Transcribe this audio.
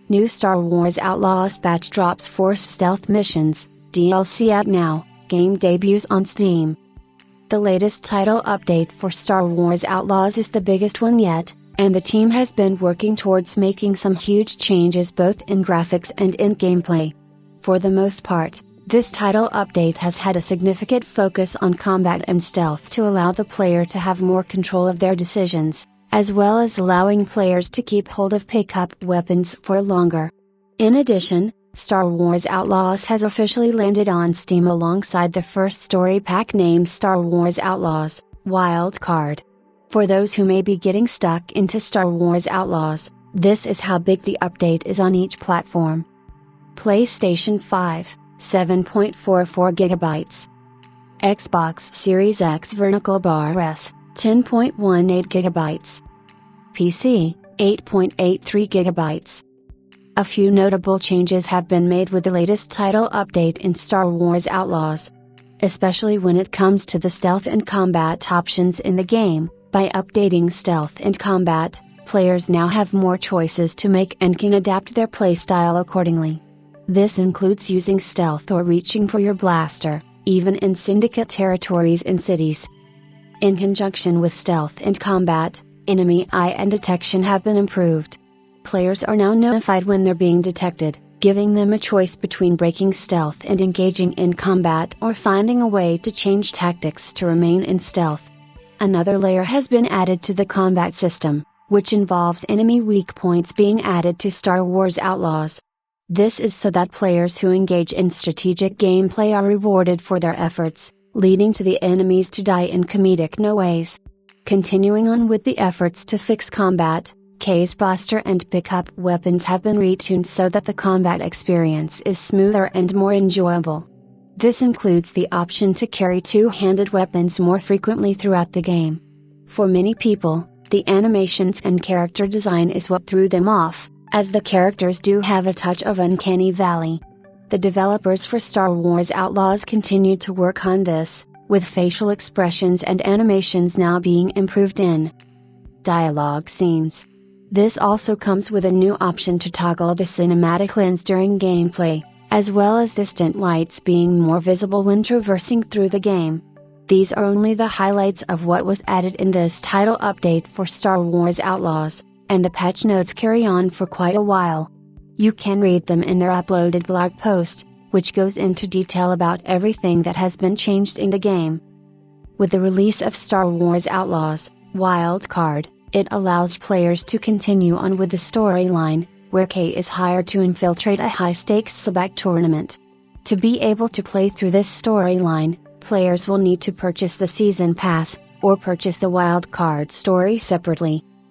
New Star Wars Outlaws patch drops Force Stealth Missions, DLC out now, game debuts on Steam. The latest title update for Star Wars Outlaws is the biggest one yet, and the team has been working towards making some huge changes both in graphics and in gameplay. For the most part, this title update has had a significant focus on combat and stealth to allow the player to have more control of their decisions, as well as allowing players to keep hold of pickup weapons for longer. In addition, Star Wars Outlaws has officially landed on Steam alongside the first story pack named Star Wars Outlaws, Wild Card. For those who may be getting stuck into Star Wars Outlaws, this is how big the update is on each platform. PlayStation 5, 7.44 GB. Xbox Series X vertical bar S, 10.18 GB. PC, 8.83 GB. A few notable changes have been made with the latest title update in Star Wars Outlaws. Especially when it comes to the stealth and combat options in the game, by updating stealth and combat, players now have more choices to make and can adapt their playstyle accordingly. This includes using stealth or reaching for your blaster, even in syndicate territories and cities. In conjunction with stealth and combat, enemy eye and detection have been improved. Players are now notified when they're being detected, giving them a choice between breaking stealth and engaging in combat or finding a way to change tactics to remain in stealth. Another layer has been added to the combat system, which involves enemy weak points being added to Star Wars Outlaws. This is so that players who engage in strategic gameplay are rewarded for their efforts, leading to the enemies to die in comedic no ways. Continuing on with the efforts to fix combat, Case Blaster and pickup weapons have been retuned so that the combat experience is smoother and more enjoyable. This includes the option to carry two-handed weapons more frequently throughout the game. For many people, the animations and character design is what threw them off, as the characters do have a touch of uncanny valley. The developers for Star Wars Outlaws continue to work on this, with facial expressions and animations now being improved in dialogue scenes. This also comes with a new option to toggle the cinematic lens during gameplay, as well as distant lights being more visible when traversing through the game. These are only the highlights of what was added in this title update for Star Wars Outlaws, and the patch notes carry on for quite a while. You can read them in their uploaded blog post, which goes into detail about everything that has been changed in the game. With the release of Star Wars Outlaws, Wild Card, it allows players to continue on with the storyline, where Kay is hired to infiltrate a high-stakes Sabacc tournament. To be able to play through this storyline, players will need to purchase the Season Pass, or purchase the Wild Card story separately.